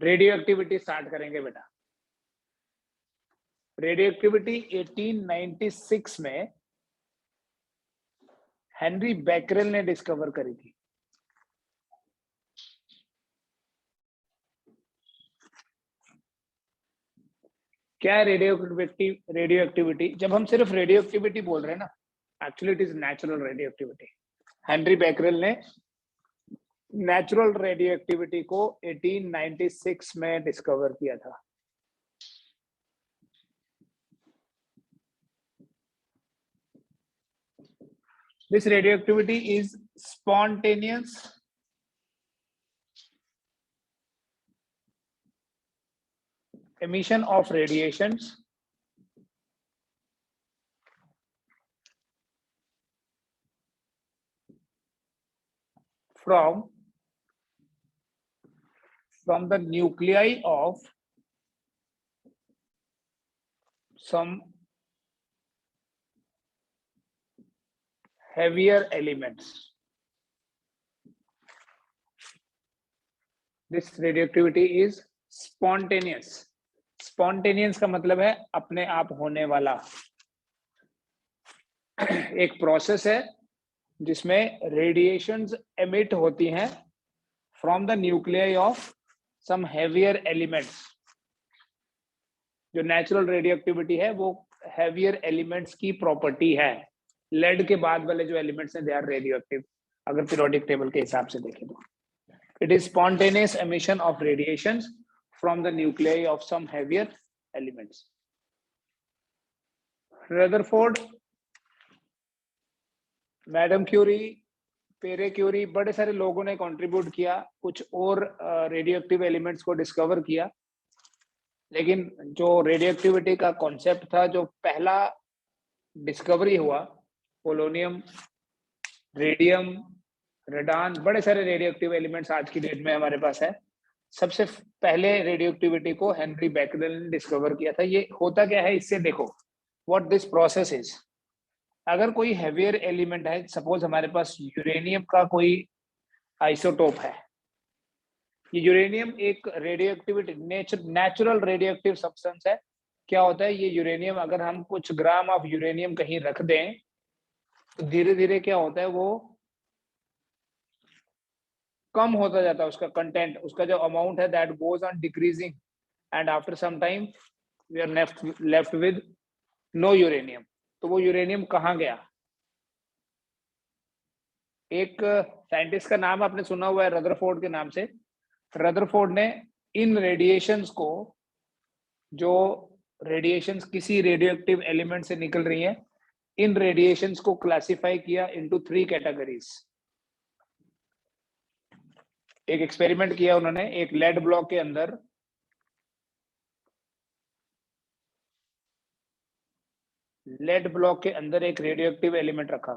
Radio activity start करेंगे बेटा। Radio activity 1896 में हेनरी बैकरेल ने डिस्कवर करी थी। क्या है रेडियो एक्टिविटी? जब हम सिर्फ रेडियो एक्टिविटी बोल रहे हैं ना, actually it is natural radio activity. Henry Becquerel ने नेचुरल रेडियो एक्टिविटी को 1896 में डिस्कवर किया था। This radioactivity is spontaneous emission of radiations from the nuclei of some heavier elements. This radioactivity is spontaneous. Spontaneous का मतलब है अपने आप होने वाला। एक प्रोसेस है जिसमें रेडिएशंस एमिट होती हैं from the nuclei of some heavier elements. जो नेचुरल रेडियो एक्टिविटी है वो हेवियर एलिमेंट्स की प्रॉपर्टी है। लेड के बाद वाले जो एलिमेंट्स हैं दे आर रेडियो एक्टिव, अगर पीरियोडिक टेबल के हिसाब से देखें तो। It is spontaneous emission of radiations from the nuclei of some heavier elements. Rutherford, madam Curie, pere Curie, बड़े सारे लोगों ने कंट्रीब्यूट किया, कुछ और रेडियो एक्टिव एलिमेंट्स को डिस्कवर किया। लेकिन जो रेडियो एक्टिविटी का कॉन्सेप्ट था, जो पहला डिस्कवरी हुआ, पोलोनियम, रेडियम, रेडान, बड़े सारे रेडियो एक्टिव एलिमेंट्स आज की डेट में हमारे पास है। सबसे पहले रेडियो एक्टिविटी को हेनरी बैकरेल ने डिस्कवर किया था। ये होता क्या है, इससे देखो व्हाट दिस प्रोसेस इज। अगर कोई हेवियर एलिमेंट है, सपोज हमारे पास यूरेनियम का कोई आइसोटोप है। ये यूरेनियम एक radio activity natural radio active substance है। क्या होता है, ये यूरेनियम अगर हम कुछ ग्राम ऑफ यूरेनियम कहीं रख दें तो धीरे धीरे क्या होता है, वो कम होता जाता है उसका कंटेंट, उसका जो अमाउंट है that goes on decreasing and after some time we are left with no uranium. तो वो यूरेनियम कहाँ गया? एक साइंटिस्ट का नाम आपने सुना हुआ है रदरफोर्ड के नाम से। रदरफोर्ड ने इन रेडिएशंस को, जो रेडिएशंस किसी रेडियो एक्टिव एलिमेंट से निकल रही हैं, इन रेडिएशंस को क्लासिफाई किया इनटू 3 कैटेगरीज। एक एक्सपेरिमेंट किया उन्होंने, एक लेड ब्लॉक के अंदर एक रेडियो एक्टिव एलिमेंट रखा।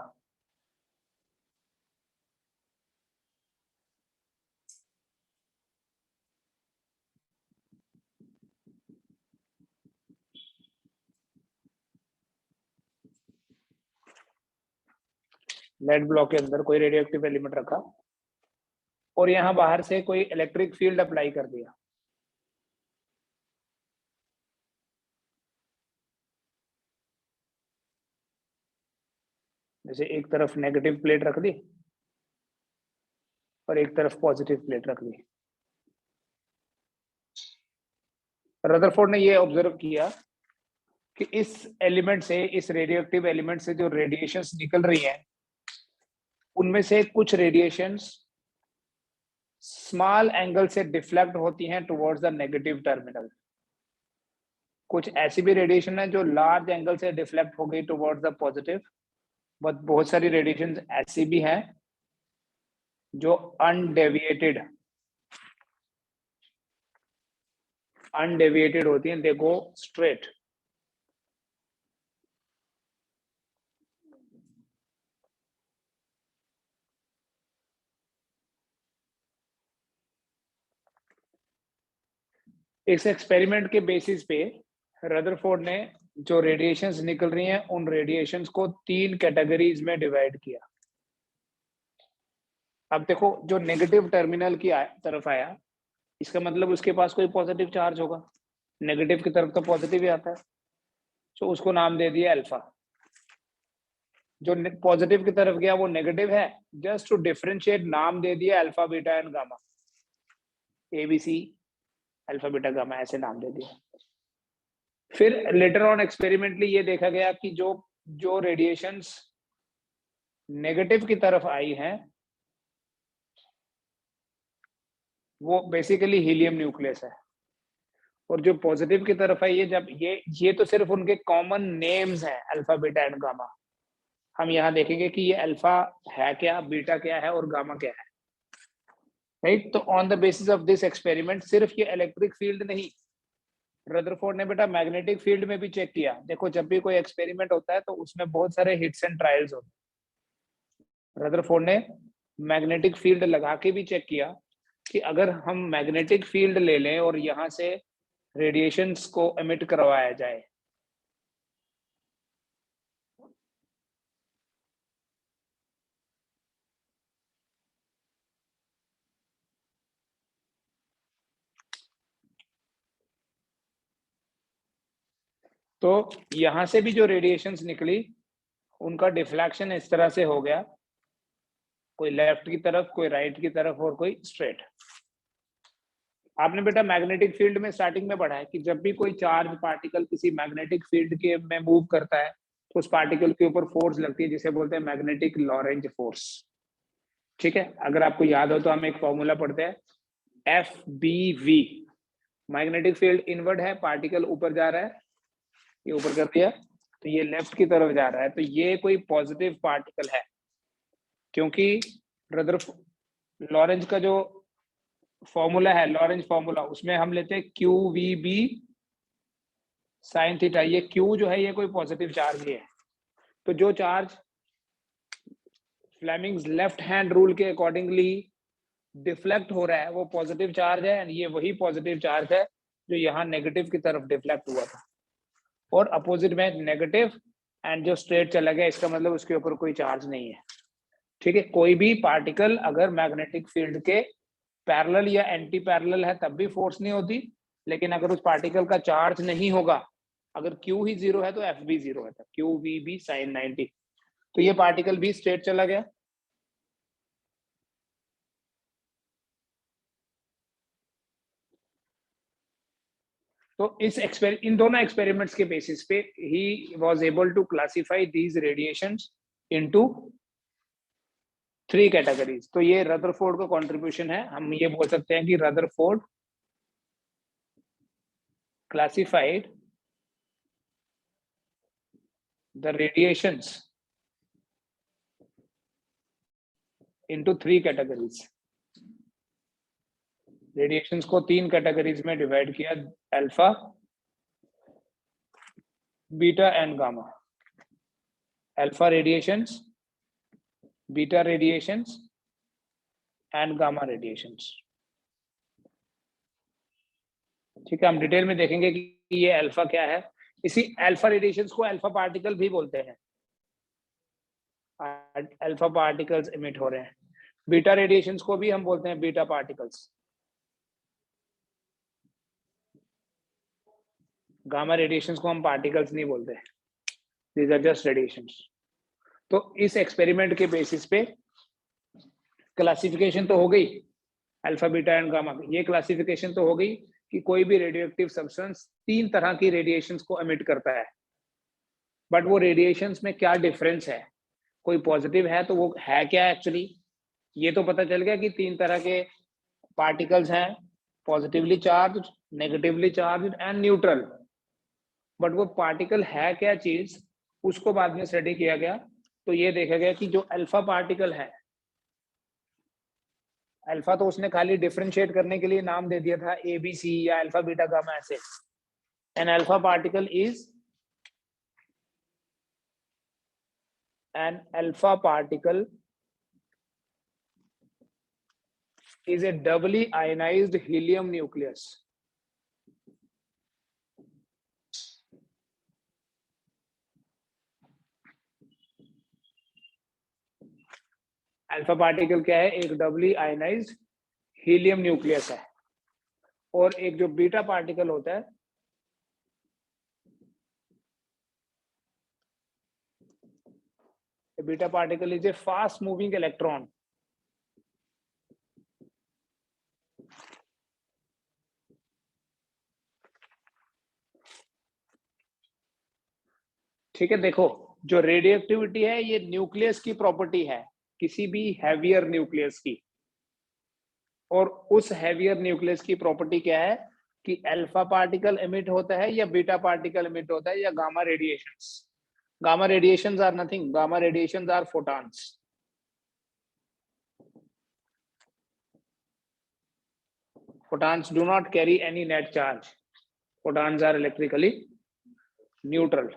लेड ब्लॉक के अंदर कोई रेडियो एक्टिव एलिमेंट रखा और यहां बाहर से कोई इलेक्ट्रिक फील्ड अप्लाई कर दिया। जैसे एक तरफ नेगेटिव प्लेट रख दी और एक तरफ पॉजिटिव प्लेट रख दी। रदरफोर्ड ने ये ऑब्जर्व किया कि इस एलिमेंट से, इस रेडियो एक्टिव एलिमेंट से जो रेडिएशंस निकल रही हैं, उनमें से कुछ रेडिएशंस स्मॉल एंगल से डिफ्लेक्ट होती हैं टुवर्ड्स द नेगेटिव टर्मिनल। कुछ ऐसी भी रेडिएशन है जो लार्ज एंगल से डिफ्लेक्ट हो गई टुवर्ड्स द पॉजिटिव, बट बहुत सारी रेडिएशन ऐसी भी हैं जो अनडेविएटेड होती हैं, दे गो स्ट्रेट। इस एक्सपेरिमेंट के बेसिस पे रदरफोर्ड ने जो रेडिएशंस निकल रही हैं, उन रेडिएशंस को 3 कैटेगरीज में डिवाइड किया। अब देखो जो नेगेटिव टर्मिनल की तरफ आया, इसका मतलब उसके पास कोई पॉजिटिव चार्ज होगा, नेगेटिव की तरफ तो पॉजिटिव ही आता है, तो उसको नाम दे दिया अल्फा। जो पॉजिटिव की तरफ गया वो नेगेटिव है, जस्ट टू डिफरेंशिएट नाम दे दिया alpha beta and gamma, ABC alpha beta gamma ऐसे नाम दे दिया। फिर लेटर ऑन एक्सपेरिमेंटली ये देखा गया कि जो जो रेडिएशंस नेगेटिव की तरफ आई हैं वो बेसिकली हीलियम न्यूक्लियस है, और जो पॉजिटिव की तरफ आई है, जब ये तो सिर्फ उनके कॉमन नेम्स हैं अल्फा बीटा एंड गामा। हम यहाँ देखेंगे कि ये अल्फा है क्या, बीटा क्या है और गामा क्या है, राइट। तो on the basis of this experiment सिर्फ ये इलेक्ट्रिक फील्ड नहीं, रदरफोर्ड ने बेटा मैग्नेटिक फील्ड में भी चेक किया। देखो जब भी कोई एक्सपेरिमेंट होता है तो उसमें बहुत सारे हिट्स एंड ट्रायल्स होते हैं। रदरफोर्ड ने मैग्नेटिक फील्ड लगा के भी चेक किया कि अगर हम मैग्नेटिक फील्ड ले लें और यहाँ से रेडिएशंस को एमिट करवाया जाए, तो यहाँ से भी जो रेडिएशंस निकली उनका डिफ्लेक्शन इस तरह से हो गया, कोई लेफ्ट की तरफ, कोई राइट की तरफ और कोई स्ट्रेट। आपने बेटा मैग्नेटिक फील्ड में स्टार्टिंग में पढ़ा है कि जब भी कोई चार्ज पार्टिकल किसी मैग्नेटिक फील्ड के में मूव करता है तो उस पार्टिकल के ऊपर फोर्स लगती है जिसे बोलते हैं मैग्नेटिक लॉरेंज फोर्स। ठीक है, अगर आपको याद हो तो हम एक फॉर्मूला पढ़ते हैं, F B V. Magnetic field inward है, पार्टिकल ऊपर जा रहा है, ये ऊपर कर दिया तो ये लेफ्ट की तरफ जा रहा है, तो ये कोई पॉजिटिव पार्टिकल है, क्योंकि रदर लॉरेंज का जो फॉर्मूला है, लॉरेंज फॉर्मूला, उसमें हम लेते हैं Q V B sine theta. ये क्यू जो है ये कोई पॉजिटिव चार्ज ही है, तो जो charge Fleming's left hand rule के अकॉर्डिंगली डिफ्लेक्ट हो रहा है वो पॉजिटिव चार्ज है, एंड ये वही पॉजिटिव चार्ज है जो यहाँ नेगेटिव की तरफ डिफ्लेक्ट हुआ था, और अपोजिट में नेगेटिव एंड जो स्ट्रेट चला गया, इसका मतलब उसके ऊपर कोई चार्ज नहीं है। ठीक है, कोई भी पार्टिकल अगर मैग्नेटिक फील्ड के पैरेलल या एंटी पैरेलल है तब भी फोर्स नहीं होती, लेकिन अगर उस पार्टिकल का चार्ज नहीं होगा, अगर Q ही जीरो है तो एफ भी जीरो है, क्यू वी बी साइन 90, तो ये पार्टिकल भी स्ट्रेट चला गया। तो इन दोनों एक्सपेरिमेंट्स के बेसिस पे ही was able to classify these radiations into 3 categories. तो ये रदरफोर्ड का कंट्रीब्यूशन है, हम ये बोल सकते हैं कि Rutherford classified the radiations into 3 categories। Radiations को 3 कैटेगरीज में डिवाइड किया, alpha, beta and gamma. Alpha radiations, beta radiations and gamma radiations. ठीक है, हम डिटेल में देखेंगे कि ये अल्फा क्या है। इसी अल्फा रेडिएशंस को अल्फा पार्टिकल भी बोलते हैं, अल्फा पार्टिकल्स इमिट हो रहे हैं। बीटा रेडिएशंस को भी हम बोलते हैं बीटा पार्टिकल्स। गामा रेडिएशंस को हम पार्टिकल्स नहीं बोलते, दीज आर जस्ट रेडिएशंस। तो इस एक्सपेरिमेंट के बेसिस पे क्लासिफिकेशन तो हो गई अल्फा बीटा एंड गामा, ये क्लासिफिकेशन तो हो गई कि कोई भी रेडियो एक्टिव सब्सटेंस 3 तरह की रेडिएशंस को एमिट करता है, बट वो रेडिएशंस में क्या डिफरेंस है, कोई पॉजिटिव है तो वो है क्या एक्चुअली, ये तो पता चल गया कि 3 तरह के पार्टिकल्स हैं, positively charge, negatively charge and neutral, but वो पार्टिकल है क्या चीज उसको बाद में स्टडी किया गया। तो ये देखा गया कि जो अल्फा पार्टिकल है, अल्फा तो उसने खाली डिफरेंशिएट करने के लिए नाम दे दिया था एबीसी या अल्फा बीटा गामा ऐसे, an alpha particle is an alpha particle is a doubly ionized helium nucleus alpha particle क्या है, एक डबली आयनाइज्ड हीलियम न्यूक्लियस है, और एक जो बीटा पार्टिकल होता है beta particle is a fast moving electron. ठीक है, देखो जो रेडियो एक्टिविटी है ये न्यूक्लियस की प्रॉपर्टी है, किसी भी हैवियर न्यूक्लियस की, और उस हैवियर न्यूक्लियस की प्रॉपर्टी क्या है कि अल्फा पार्टिकल एमिट होता है या बीटा पार्टिकल एमिट होता है या gamma radiations. Gamma radiations are nothing, gamma radiations are photons. Photons do not carry any net charge. Photons are electrically neutral.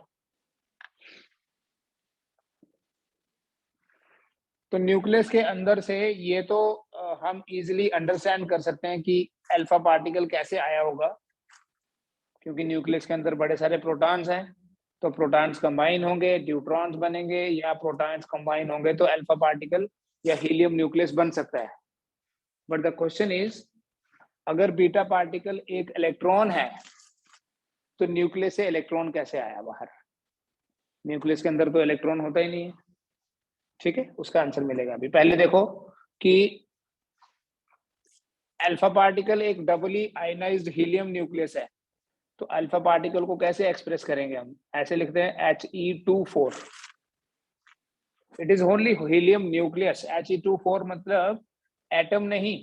तो न्यूक्लियस के अंदर से ये तो हम इजीली अंडरस्टैंड कर सकते हैं कि अल्फा पार्टिकल कैसे आया होगा, क्योंकि न्यूक्लियस के अंदर बड़े सारे प्रोटॉन्स हैं, तो प्रोटॉन्स कंबाइन होंगे, न्यूट्रॉन्स बनेंगे, या प्रोटॉन्स कंबाइन होंगे तो अल्फा पार्टिकल या हीलियम न्यूक्लियस बन सकता है। बट द क्वेश्चन इज, अगर बीटा पार्टिकल एक इलेक्ट्रॉन है तो न्यूक्लियस से इलेक्ट्रॉन कैसे आया बाहर? न्यूक्लियस के अंदर तो इलेक्ट्रॉन होता ही नहीं है। ठीक है, उसका आंसर मिलेगा अभी। पहले देखो कि अल्फा पार्टिकल एक डबली आयनाइज्ड हीलियम न्यूक्लियस है, तो अल्फा पार्टिकल को कैसे एक्सप्रेस करेंगे हम? ऐसे लिखते हैं He24। It is only helium nucleus. He24 मतलब एटम नहीं,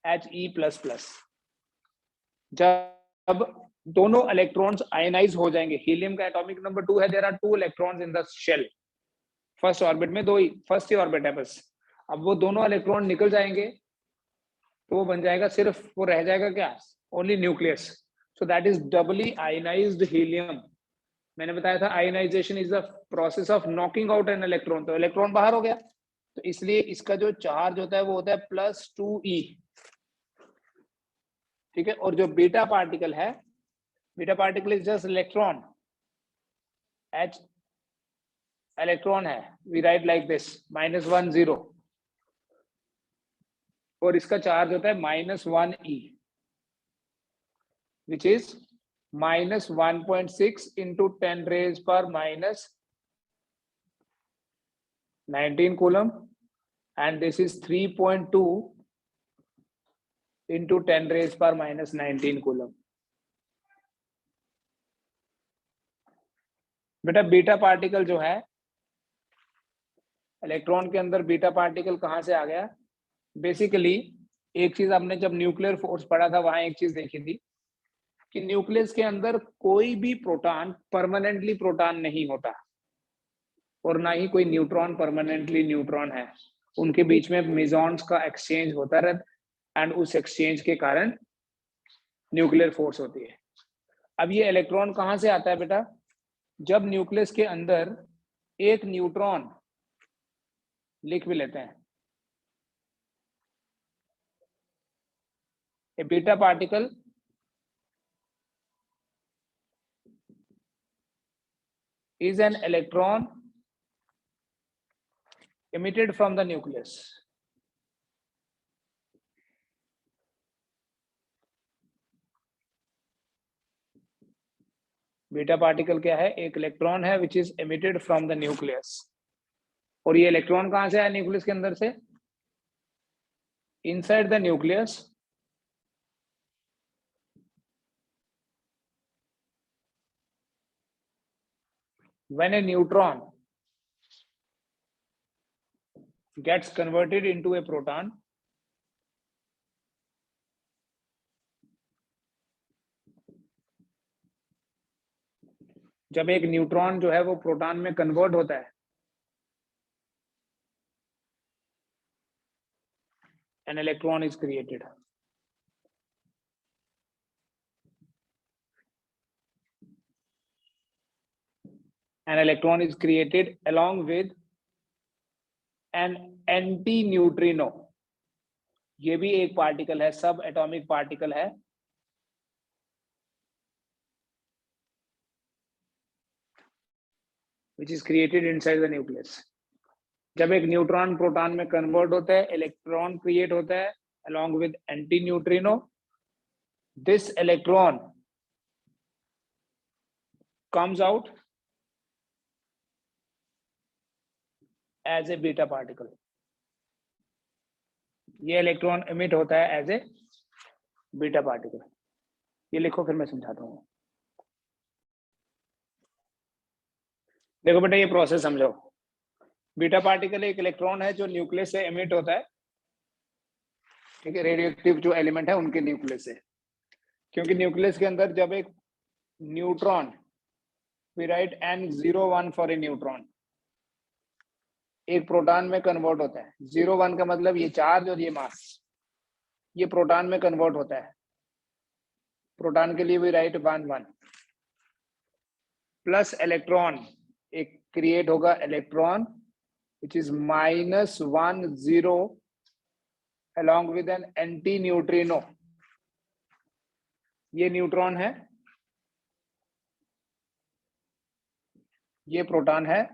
He++। जब दोनों इलेक्ट्रॉन्स आयनाइज हो जाएंगे, हीलियम का एटॉमिक नंबर 2 है, there are 2 electrons in the shell, first orbit में दो ही, फर्स्ट ही ऑर्बिट है बस। अब वो दोनों इलेक्ट्रॉन निकल जाएंगे तो वो बन जाएगा, सिर्फ वो रह जाएगा क्या, only nucleus. So that is doubly ionised helium. मैंने बताया था ionisation is the process of knocking out an electron, तो इलेक्ट्रॉन बाहर हो गया, तो इसलिए इसका जो चार्ज होता है वो होता है +2e। ठीक है, और जो बीटा पार्टिकल है, beta particle is just electron, H electron है, वी राइट लाइक दिस -1 0, और इसका चार्ज होता है -1e, which is -1.6 into 10 raised power -19 coulomb, and this is 3.2 into 10 raised power -19 coulomb. बेटा बीटा पार्टिकल जो है, इलेक्ट्रॉन के अंदर बीटा पार्टिकल कहां से आ गया? बेसिकली एक चीज आपने जब न्यूक्लियर फोर्स पढ़ा था वहां एक चीज देखी थी कि न्यूक्लियस के अंदर कोई भी प्रोटॉन परमानेंटली प्रोटॉन नहीं होता, और ना ही कोई न्यूट्रॉन परमानेंटली न्यूट्रॉन है। उनके बीच में मेसॉन्स का एक्सचेंज होता रहता, एंड उस एक्सचेंज के कारण न्यूक्लियर फोर्स होती है। अब ये इलेक्ट्रॉन कहां से आता है बेटा? जब न्यूक्लियस के अंदर एक न्यूट्रॉन, लिख भी लेते हैं, a beta particle is an electron emitted from the nucleus. Beta particle क्या है? एक इलेक्ट्रॉन है which is emitted from the nucleus. और ये इलेक्ट्रॉन कहां से आया न्यूक्लियस के अंदर से? Inside the nucleus when a neutron gets converted into a proton, जब एक न्यूट्रॉन जो है वो प्रोटॉन में कन्वर्ट होता है, an electron is created. An electron is created along with an anti-neutrino. ये भी एक पार्टिकल है, सब एटॉमिक पार्टिकल है, which is created inside the nucleus. जब एक न्यूट्रॉन प्रोटॉन में कन्वर्ट होता है, इलेक्ट्रॉन क्रिएट होता है along with anti neutrino. This electron comes out as a beta particle. ये इलेक्ट्रॉन एमिट होता है एज ए बीटा पार्टिकल. ये लिखो, फिर मैं समझाता हूँ. देखो बेटा, ये प्रोसेस समझो. बीटा पार्टिकल एक इलेक्ट्रॉन है जो न्यूक्लियस से एमिट होता है. ठीक है, रेडियो एक्टिव जो एलिमेंट है उनके न्यूक्लियस से. क्योंकि न्यूक्लियस के अंदर जब एक neutron, we write N01 for a neutron, एक प्रोटॉन में कन्वर्ट होता है. 01 का मतलब ये चार्ज और ये मास, ये प्रोटॉन में कन्वर्ट होता है. प्रोटॉन के लिए वी राइट 11 प्लस इलेक्ट्रॉन, एक क्रिएट होगा electron which is -10 along with an anti neutrino. ये न्यूट्रॉन है, ये प्रोटॉन है,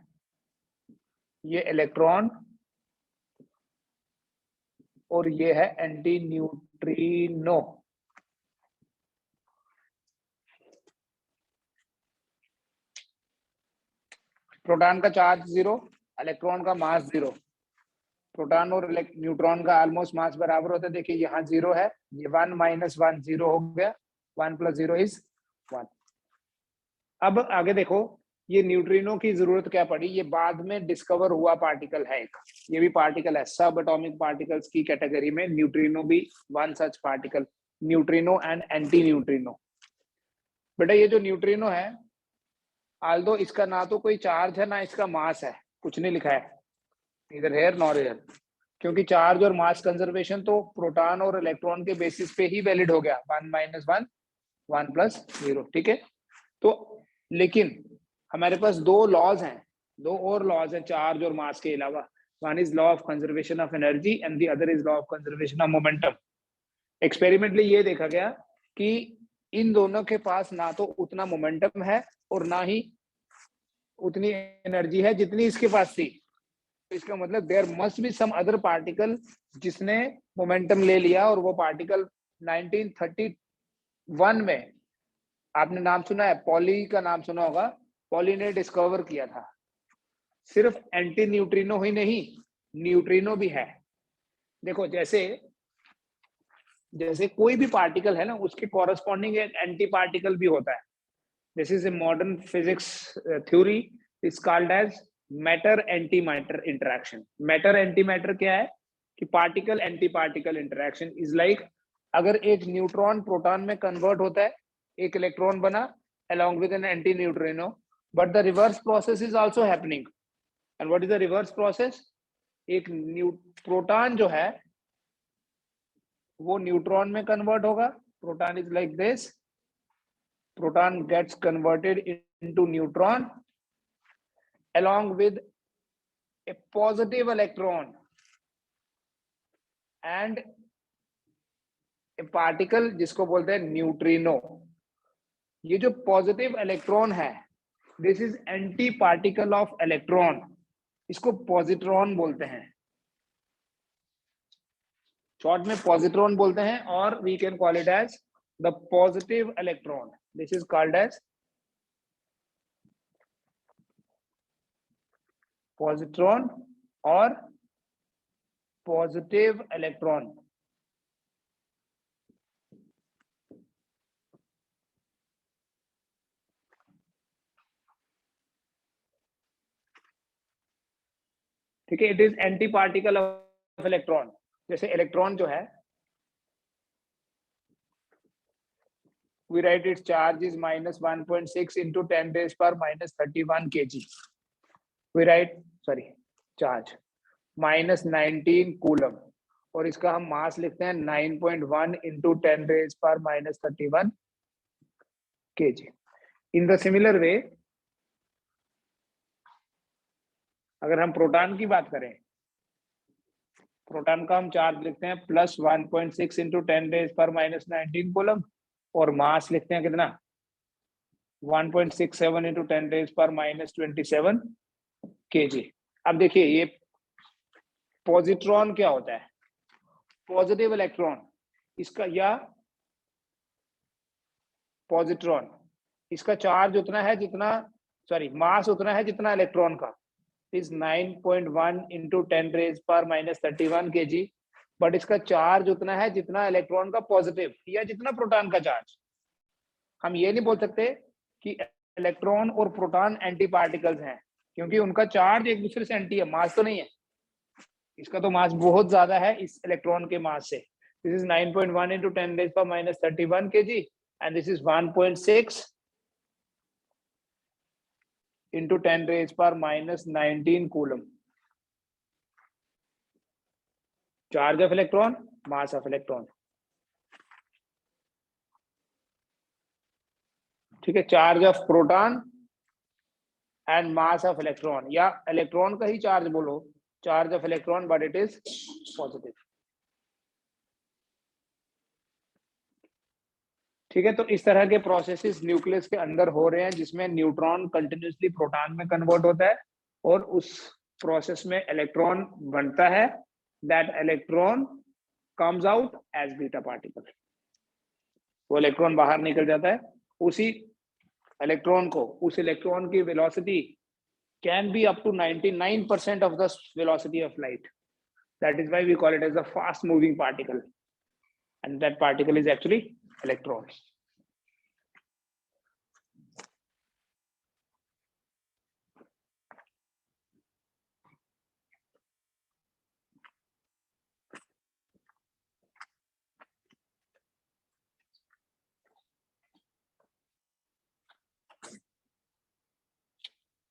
ये इलेक्ट्रॉन, और ये है एंटी न्यूट्रिनो. प्रोटॉन का चार्ज 0, इलेक्ट्रॉन का मास 0. प्रोटॉन और न्यूट्रॉन का ऑलमोस्ट मास बराबर होता है. देखिए यहाँ 0 है, ये 1 - 1 0 हो गया. 1 + 0 इज 1. अब आगे देखो, ये न्यूट्रिनो की जरूरत क्या पड़ी? ये बाद में डिस्कवर हुआ पार्टिकल है एक. ये भी पार्टिकल है, सब एटॉमिक पार्टिकल्स की कैटेगरी में न्यूट्रिनो भी one such particle. Neutrino and anti neutrino. बेटा ये जो न्यूट्रिनो है, आल्दो इसका ना तो कोई चार्ज है ना इसका मास है, कुछ नहीं लिखा है, इधर हेयर नॉर हेयर. क्योंकि चार्ज और मास कंजर्वेशन तो प्रोटॉन और इलेक्ट्रॉन के बेसिस पे ही वैलिड हो गया. 1 - 1 1 + 0. ठीक है. तो लेकिन हमारे पास दो लॉज हैं, दो और लॉज हैं चार्ज और मास के अलावा. One is law of conservation of energy and the other is law of conservation of momentum. Experimentally ये देखा गया कि इन दोनों के पास ना तो उतना मोमेंटम है और ना ही उतनी एनर्जी है जितनी इसके पास थी. तो इसका मतलब there must be some other particle जिसने मोमेंटम ले लिया. और वो पार्टिकल 1931 में, आपने नाम सुना है, पॉली का नाम सुना होगा. पॉली ने डिस्कवर किया था. सिर्फ एंटी न्यूट्रिनो ही नहीं, न्यूट्रिनो भी है. देखो जैसे कोई भी पार्टिकल है ना, उसके कॉरेस्पॉन्डिंग एक एंटी पार्टिकल भी होता है. This is a modern physics theory, is called as matter antimatter interaction. Matter antimatter क्या है? कि particle antiparticle interaction is like, अगर एक न्यूट्रॉन प्रोटॉन में कन्वर्ट होता है, एक इलेक्ट्रॉन बना along with an anti neutrino, but the reverse process is also happening. And what is the reverse process? एक प्रोटॉन जो है वो न्यूट्रॉन में कन्वर्ट होगा. Proton is like this, proton gets converted into neutron along with a positive electron and a particle जिसको बोलते हैं neutrino. ये जो पॉजिटिव इलेक्ट्रॉन है, this is antiparticle of electron, इसको पॉजिट्रॉन बोलते हैं. शॉर्ट में पॉजिट्रॉन बोलते हैं, और we can call it as the positive electron. This is called as positron और पॉजिटिव इलेक्ट्रॉन. ठीक है, it is antiparticle of electron. जैसे इलेक्ट्रॉन जो है, we write its charge is -1.6 into 10⁻⁻31 kg. We write, sorry, charge -19 coulomb, और इसका हम मास लिखते हैं 9.1 into 10⁻⁻31 kg. In the similar way, अगर हम प्रोटॉन की बात करें, प्रोटॉन का हम चार्ज लिखते हैं +1.6 into 10⁻⁻19 कूलम, और मास लिखते हैं कितना? 1.67 into 10⁻⁻27 kg. अब देखिए, ये पॉजिट्रॉन क्या होता है? पॉजिटिव इलेक्ट्रॉन इसका, या पॉजिट्रॉन इसका चार्ज उतना है जितना, सॉरी मास उतना है जितना इलेक्ट्रॉन का, इज 9.1 इंटू 10 रेज पर -31 kg, बट इसका चार्ज उतना है जितना इलेक्ट्रॉन का पॉजिटिव या जितना प्रोटॉन का चार्ज। हम ये नहीं बोल सकते कि इलेक्ट्रॉन और प्रोटॉन एंटी पार्टिकल्स हैं, क्योंकि उनका चार्ज एक दूसरे से एंटी है, मास तो नहीं है। इसका तो मास बहुत ज्यादा है इस इलेक्ट्रॉन के मास से। दिस इज 9.1 इंटू 10 रेज पर -31 kg and this is 1.6 into 10 raised power -19 coulomb. Charge of electron, mass of electron. ठीक है, charge of proton and mass of electron, या इलेक्ट्रॉन का ही चार्ज बोलो, charge of electron but it is positive. ठीक है, तो इस तरह के प्रोसेसेस न्यूक्लियस के अंदर हो रहे हैं, जिसमें न्यूट्रॉन कंटिन्यूसली प्रोटॉन में कन्वर्ट होता है और उस प्रोसेस में इलेक्ट्रॉन बनता है, that electron comes out as beta particle. वो इलेक्ट्रॉन बाहर निकल जाता है, उसी इलेक्ट्रॉन को, उस इलेक्ट्रॉन की velocity can be up to 99% of the velocity of light. That is why we call it as a fast moving particle, and that particle is actually electron.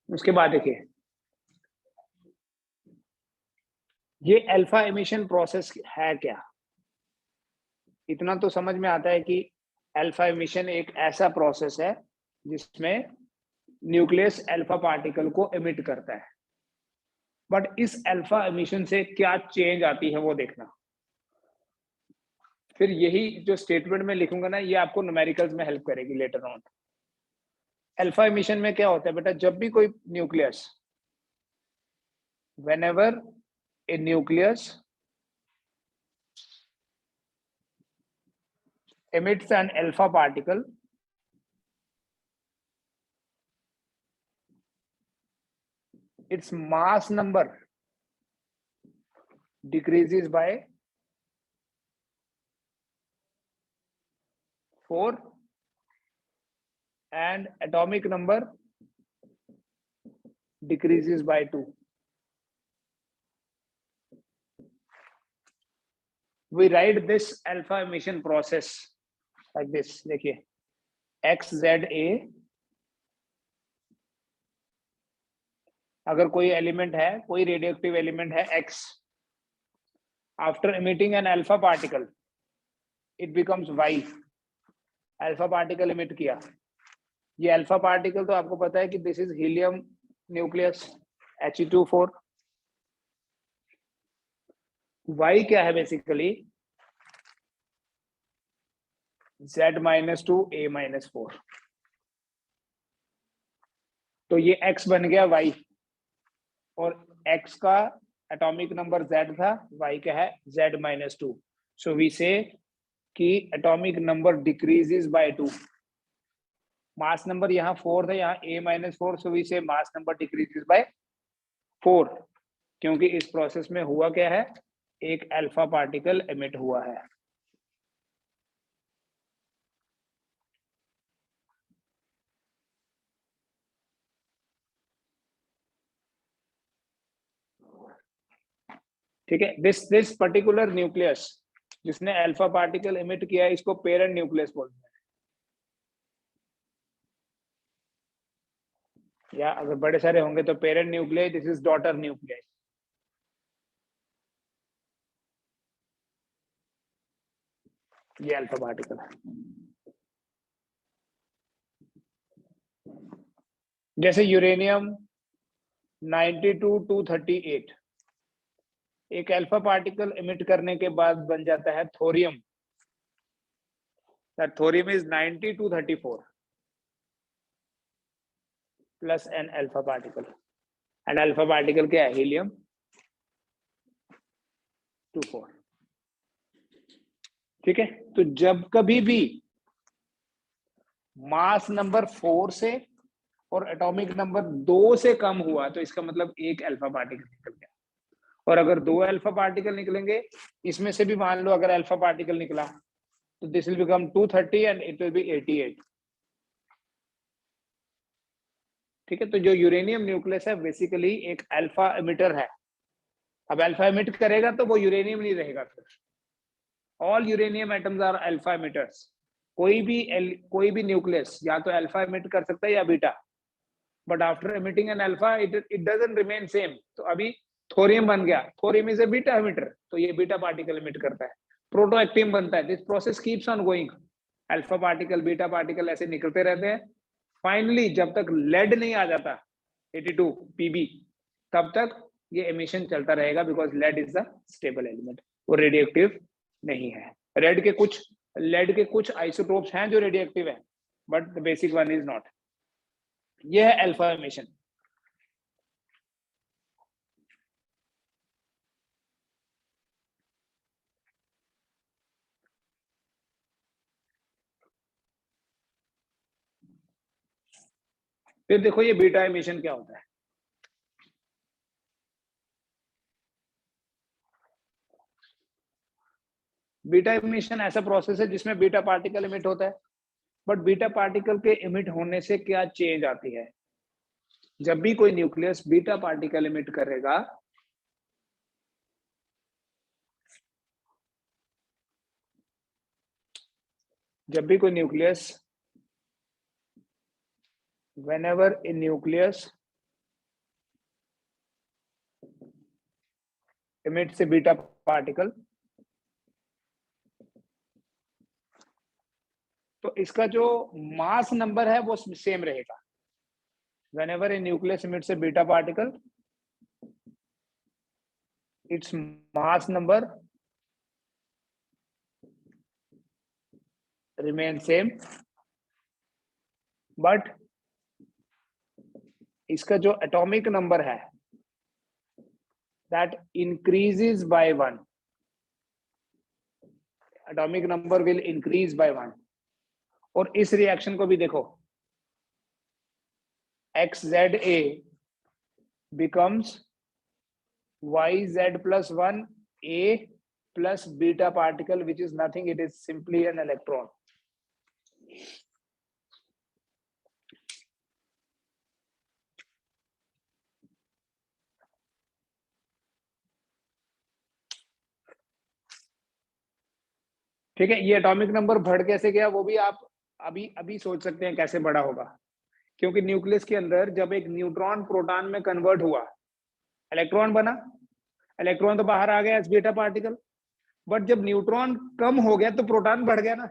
उसके बाद देखिए, ये अल्फा एमिशन प्रोसेस है क्या? इतना तो समझ में आता है कि अल्फा एमिशन एक ऐसा प्रोसेस है जिसमें न्यूक्लियस अल्फा पार्टिकल को एमिट करता है, बट इस अल्फा एमिशन से क्या चेंज आती है वो देखना। फिर यही जो स्टेटमेंट में लिखूंगा ना, ये आपको न्यूमेरिकल्स में हेल्प करेगी लेटर ऑन। अल्फा एमिशन में क्या होता है बेटा, जब भी कोई nucleus, whenever a nucleus emits an alpha particle, its mass number decreases by 4 and atomic number decreases by 2. We write this alpha emission process like this. देखिए, XZA, अगर कोई एलिमेंट है, कोई रेडियोएक्टिव एलिमेंट है X, after emitting an alpha particle, it becomes Y. Alpha particle emit किया, ये alpha particle तो आपको पता है कि this is helium nucleus He2 4। Y क्या है बेसिकली, Z-2 A-4। तो ये X बन गया Y, और X का एटॉमिक नंबर Z था, Y का है Z-2। सो वी से कि atomic number decreases by 2। Mass number यहाँ 4 था, यहाँ A-4, सो वी से मास नंबर डिक्रीजेस बाय 4, क्योंकि इस प्रोसेस में हुआ क्या है, एक अल्फा पार्टिकल एमिट हुआ है। ठीक है, दिस पर्टिकुलर न्यूक्लियस जिसने अल्फा पार्टिकल एमिट किया है, इसको पेरेंट न्यूक्लियस बोलते हैं, या अगर बड़े सारे होंगे तो parent nucleus, this is daughter nucleus. ये अल्फा पार्टिकल है। जैसे यूरेनियम 92-238 एक अल्फा पार्टिकल एमिट करने के बाद बन जाता है thorium. That thorium is 90-34 plus an alpha particle, and alpha particle क्या है, हीलियम 4 ठीक है। तो जब कभी भी मास नंबर 4 से और एटॉमिक नंबर 2 से कम हुआ तो इसका मतलब एक अल्फा पार्टिकल निकल गया। और अगर 2 अल्फा पार्टिकल निकलेंगे, इसमें से भी मान लो अगर अल्फा पार्टिकल निकला तो this will become 230 and it will be 88 ठीक है। तो जो यूरेनियम न्यूक्लियस है बेसिकली एक अल्फा एमिटर है। अब अल्फा एमिट करेगा तो वो यूरेनियम नहीं रहेगा फिर। All uranium atoms are alpha emitters. कोई भी न्यूक्लियस या तो अल्फा एमिट कर सकता है या beta, but after emitting an alpha it doesn't remain same. तो अभी थोरियम बन गया, thorium is a beta emitter, तो ये बीटा पार्टिकल एमिट करता है। प्रोटोएक्टिन बनता है, this process keeps on going, alpha particle beta particle ऐसे निकलते रहते हैं। फाइनली जब तक लेड नहीं आ जाता 82 पीबी, तब तक ये एमिशन चलता रहेगा, because lead is the stable element, वो रेडियोएक्टिव नहीं है। लेड के कुछ आइसोटोप्स हैं जो रेडियोएक्टिव है, but the basic one is not. ये है अल्फा एमिशन। फिर देखो ये बीटा एमिशन क्या होता है। बीटा एमिशन ऐसा प्रोसेस है जिसमें बीटा पार्टिकल एमिट होता है, बट बीटा पार्टिकल के एमिट होने से क्या चेंज आती है। जब भी कोई न्यूक्लियस बीटा पार्टिकल एमिट करेगा, जब भी कोई nucleus whenever a nucleus emits a beta particle, तो इसका जो मास नंबर है वो सेम रहेगा। whenever a nucleus emits a beta particle, its mass number remains same, but इसका जो एटॉमिक नंबर है that increases by 1, atomic number will increase by 1। और इस रिएक्शन को भी देखो, XZA becomes YZ plus 1 A plus beta particle, which is nothing, it is simply an electron। ठीक है। ये एटॉमिक नंबर बढ़ कैसे गया वो भी आप अभी सोच सकते हैं कैसे बड़ा होगा, क्योंकि न्यूक्लियस के अंदर जब एक न्यूट्रॉन प्रोटॉन में कन्वर्ट हुआ, इलेक्ट्रॉन बना, इलेक्ट्रॉन तो बाहर आ गया एज बीटा पार्टिकल, बट जब न्यूट्रॉन कम हो गया तो प्रोटॉन बढ़ गया ना।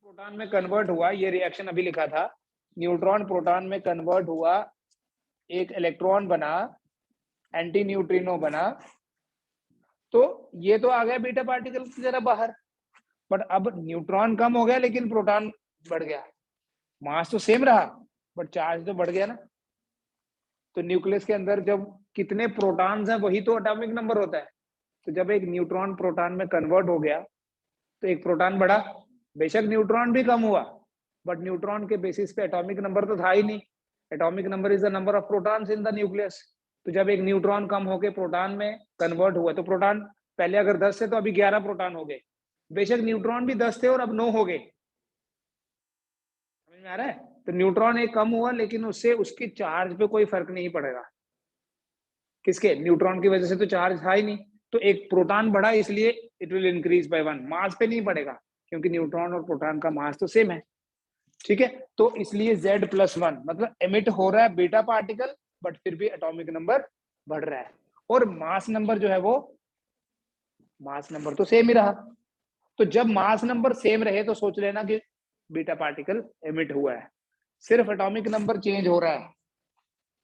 प्रोटॉन में कन्वर्ट हुआ, ये रिएक्शन अभी लिखा था, न्यूट्रॉन प्रोटॉन में कन्वर्ट हुआ, एक इलेक्ट्रॉन बना, एंटी न्यूट्रिनो बना, तो ये तो आ गया बीटा पार्टिकल की जरा बाहर, बट अब न्यूट्रॉन कम हो गया लेकिन प्रोटॉन बढ़ गया। मास तो सेम रहा बट चार्ज तो बढ़ गया ना। तो न्यूक्लियस के अंदर जब कितने प्रोटॉन्स हैं वही तो एटॉमिक नंबर होता है। तो जब एक न्यूट्रॉन प्रोटॉन में कन्वर्ट हो गया तो एक प्रोटॉन बढ़ा, बेशक न्यूट्रॉन भी कम हुआ, बट न्यूट्रॉन के बेसिस पे एटॉमिक नंबर तो था ही नहीं। Atomic number is the number of protons in the nucleus. तो जब एक न्यूट्रॉन कम होके प्रोटॉन में कन्वर्ट हुआ तो प्रोटॉन पहले अगर 10 थे तो अभी 11 प्रोटॉन हो गए, बेशक न्यूट्रॉन भी 10 थे और अब 9 हो गए। समझ में आ रहा है। तो न्यूट्रॉन एक कम हुआ लेकिन उससे उसके चार्ज पे कोई फर्क नहीं पड़ेगा। किसके? न्यूट्रॉन की वजह से तो चार्ज था ही नहीं। तो एक प्रोटॉन बढ़ा इसलिए इट विल इंक्रीज बाय 1, मास पे नहीं बढ़ेगा क्योंकि न्यूट्रॉन और प्रोटॉन का मास तो सेम है। ठीक है। तो इसलिए Z+1 मतलब एमिट हो रहा है बीटा पार्टिकल, बट फिर भी एटॉमिक नंबर बढ़ रहा है, और मास नंबर जो है वो मास नंबर तो सेम ही रहा। तो जब मास नंबर सेम रहे तो सोच लेना कि बीटा पार्टिकल एमिट हुआ है, सिर्फ एटॉमिक नंबर चेंज हो रहा है।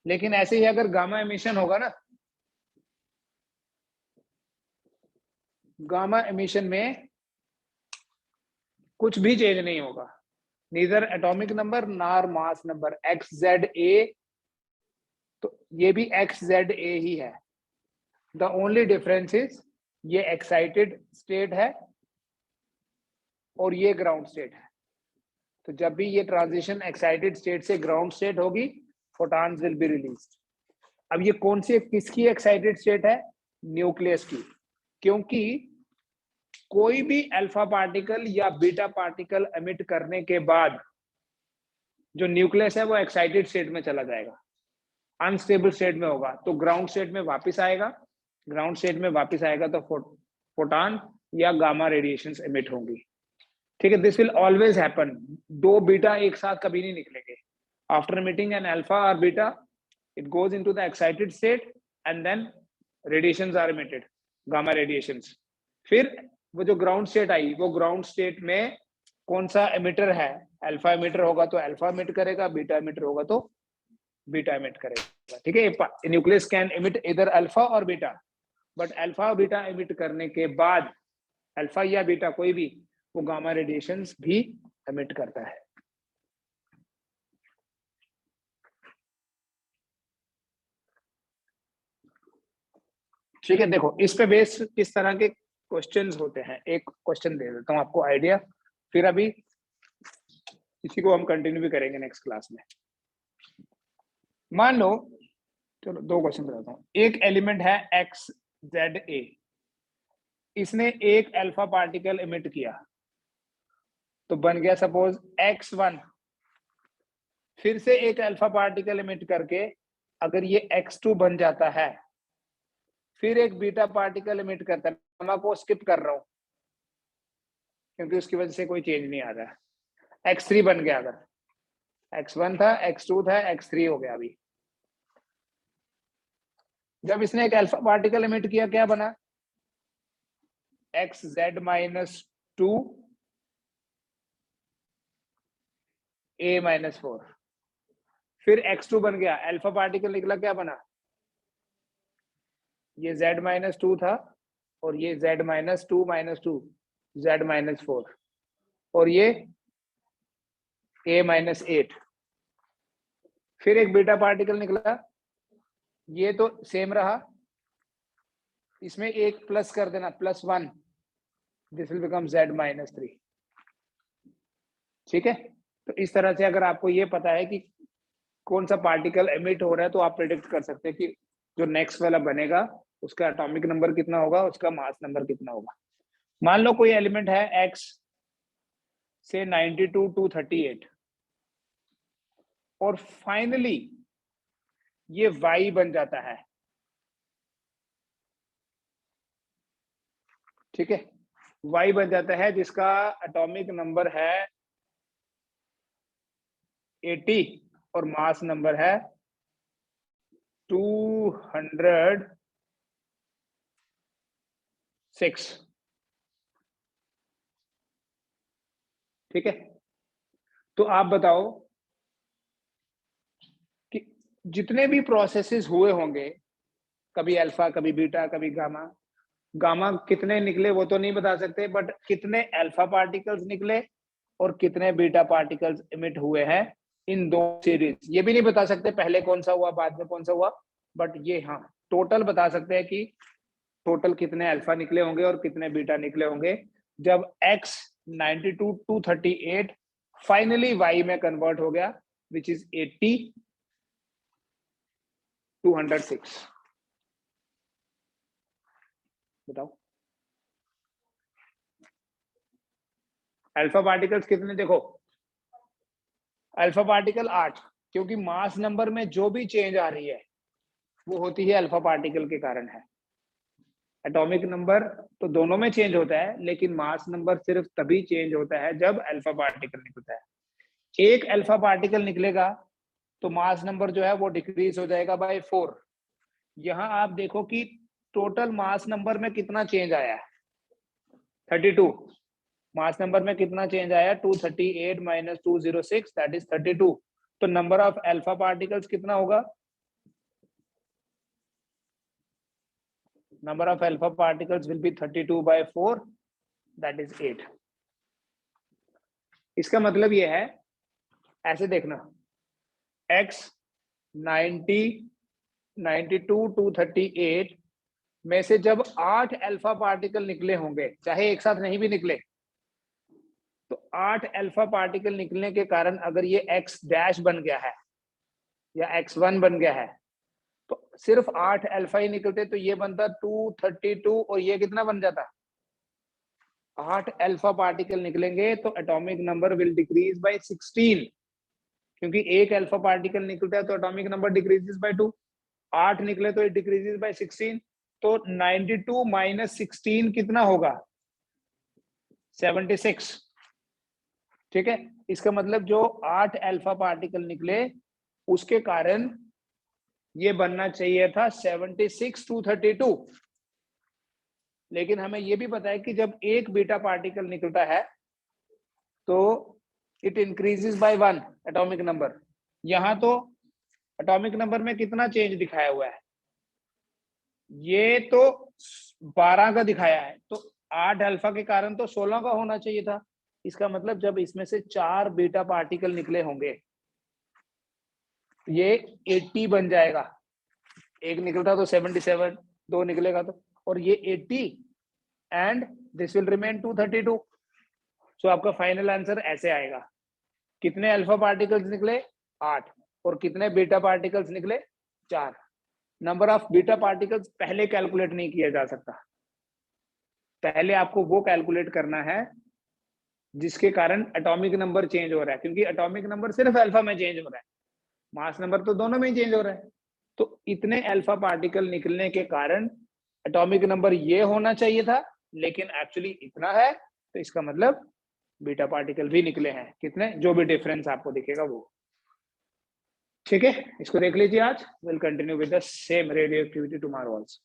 लेकिन ऐसे ही अगर गामा एमिशन होगा ना, गामा एमिशन में कुछ भी चेंज नहीं होगा, नीदर एटॉमिक नंबर नार मास नंबर, XZA, तो ये भी XZA ही है। द ओनली डिफरेंस इज ये एक्साइटेड स्टेट है और ये ग्राउंड स्टेट है। तो जब भी ये ट्रांजिशन एक्साइटेड स्टेट से ग्राउंड स्टेट होगी, फोटॉन्स विल बी रिलीज्ड। अब ये कौन सी किसकी एक्साइटेड स्टेट है? न्यूक्लियस की, क्योंकि कोई भी अल्फा पार्टिकल या बीटा पार्टिकल एमिट करने के बाद जो न्यूक्लियस है वो एक्साइटेड स्टेट में चला जाएगा, अनस्टेबल स्टेट में होगा, तो ग्राउंड स्टेट में वापस आएगा। ग्राउंड स्टेट में वापस आएगा तो फोटॉन या गामा रेडिएशंस एमिट होंगी। ठीक है, दिस विल ऑलवेज हैपन। दो बीटा एक साथ कभी नहीं निकलेंगे। After emitting an alpha or beta, it goes into the excited state and then radiations are emitted, gamma radiations। फिर वो जो ग्राउंड स्टेट आई, वो ग्राउंड स्टेट में कौन सा एमिटर है? अल्फा एमिटर होगा तो अल्फा एमिट करेगा, बीटा एमिटर होगा तो बीटा एमिट करेगा। ठीक है, न्यूक्लियस कैन एमिट इधर अल्फा और बीटा, बट अल्फा और बीटा एमिट करने के बाद अल्फा या बीटा कोई भी, वो गामा रेडिएशंस भी एमिट करता है। ठीक है, देखो इस पे बेस किस तरह के क्वेश्चंस होते हैं, एक क्वेश्चन दे देता हूं आपको आइडिया, फिर अभी इसी को हम कंटिन्यू भी करेंगे नेक्स्ट क्लास में। मान लो, चलो दो क्वेश्चन बताता हूं। एक एलिमेंट है एक्स जेड ए, इसने एक अल्फा पार्टिकल एमिट किया, तो बन गया सपोज x1। फिर से एक अल्फा पार्टिकल एमिट करके अगर ये x2 बन जाता है, फिर एक बीटा पार्टिकल एमिट करता है, मैं को स्किप कर रहा हूं क्योंकि उसकी वजह से कोई चेंज नहीं आ रहा। x3 बन गया, अगर x1 था, x2 था, x3 हो गया। अभी जब इसने एक अल्फा पार्टिकल एमिट किया, क्या बना? xz-2 a-4। फिर x2 बन गया, अल्फा पार्टिकल निकला, क्या बना? ये z-2 था और ये z-2 z-4 और ये a-8। फिर एक बीटा पार्टिकल निकला, ये तो सेम रहा, इसमें एक प्लस कर देना, +1, दिस विल बिकम z-3। ठीक है, तो इस तरह से अगर आपको ये पता है कि कौन सा पार्टिकल एमिट हो रहा है, तो आप प्रेडिक्ट कर सकते हैं कि जो नेक्स्ट वाला बनेगा उसका एटॉमिक नंबर कितना होगा, उसका मास नंबर कितना होगा। मान लो कोई एलिमेंट है x से 92 to 38 और फाइनली ये y बन जाता है। ठीक है, y बन जाता है जिसका एटॉमिक नंबर है 80 और मास नंबर है 206। ठीक है, तो आप बताओ कि जितने भी प्रोसेसेस हुए होंगे, कभी अल्फा, कभी बीटा, कभी गामा, गामा कितने निकले वो तो नहीं बता सकते, बट कितने अल्फा पार्टिकल्स निकले और कितने बीटा पार्टिकल्स इमिट हुए हैं इन दो सीरीज, ये भी नहीं बता सकते पहले कौन सा हुआ बाद में कौन सा हुआ, बट ये हाँ टोटल बता सकते हैं कि टोटल कितने अल्फा निकले होंगे और कितने बीटा निकले होंगे जब x 92 to 38 फाइनली y में कन्वर्ट हो गया, विच इज 80 206। बताओ अल्फा पार्टिकल्स कितने? देखो अल्फा पार्टिकल 8, क्योंकि मास नंबर में जो भी चेंज आ रही है वो होती है अल्फा पार्टिकल के कारण है। एटॉमिक नंबर तो दोनों में चेंज होता है, लेकिन मास नंबर सिर्फ तभी चेंज होता है जब अल्फा पार्टिकल निकलता है। एक अल्फा पार्टिकल निकलेगा तो मास नंबर जो है वो डिक्रीज हो जाएगा बाय 4। यहां आप देखो कि टोटल मास नंबर में कितना चेंज आया है, 32। मास नंबर में कितना चेंज आया? 238 माइनस 206 दैट इज 32। तो नंबर ऑफ अल्फा पार्टिकल्स कितना होगा? Number of alpha particles will be 32 by 4 that is 8। इसका मतलब ये है, ऐसे देखना, x 90 92 to 38 में से जब 8 अल्फा पार्टिकल निकले होंगे, चाहे एक साथ नहीं भी निकले, तो 8 अल्फा पार्टिकल निकलने के कारण अगर ये x डैश बन गया है या x1 बन गया है, तो सिर्फ 8 अल्फा ही निकलते तो ये बनता 232 और ये कितना बन जाता? 8 अल्फा पार्टिकल निकलेंगे तो atomic number will decrease by 16, क्योंकि एक अल्फा पार्टिकल निकलता है तो एटॉमिक नंबर डिक्रीजेस बाय 2, 8 निकले तो इट डिक्रीजेस बाय 16, तो 92 माइनस 16 कितना होगा? 76। ठीक है, इसका मतलब जो 8 अल्फा पार्टिकल निकले उसके कारण ये बनना चाहिए था 76 232, लेकिन हमें ये भी पता है कि जब एक बीटा पार्टिकल निकलता है तो it increases by 1 atomic number. यहां तो एटॉमिक नंबर में कितना चेंज दिखाया हुआ है? ये तो 12 का दिखाया है, तो 8 अल्फा के कारण तो 16 का होना चाहिए था। इसका मतलब जब इसमें से 4 बीटा पार्टिकल निकले होंगे, ये 80 बन जाएगा। एक निकलता तो 77, 2 निकलेगा तो, और ये 80 एंड दिस विल रिमेन 232। सो आपका फाइनल आंसर ऐसे आएगा, कितने अल्फा पार्टिकल्स निकले? 8, और कितने बीटा पार्टिकल्स निकले? 4। नंबर ऑफ बीटा पार्टिकल्स पहले कैलकुलेट नहीं किया जा सकता, पहले आपको वो कैलकुलेट करना है जिसके कारण एटॉमिक नंबर चेंज हो रहा है, क्योंकि एटॉमिक नंबर सिर्फ अल्फा में चेंज हो रहा है, मास नंबर तो दोनों में ही चेंज हो रहा है। तो इतने अल्फा पार्टिकल निकलने के कारण एटॉमिक नंबर ये होना चाहिए था, लेकिन एक्चुअली इतना है, तो इसका मतलब बीटा पार्टिकल भी निकले हैं। कितने? जो भी डिफरेंस आपको दिखेगा वो। ठीक है, इसको देख लीजिए आज। Will continue with the same radio activity tomorrow also.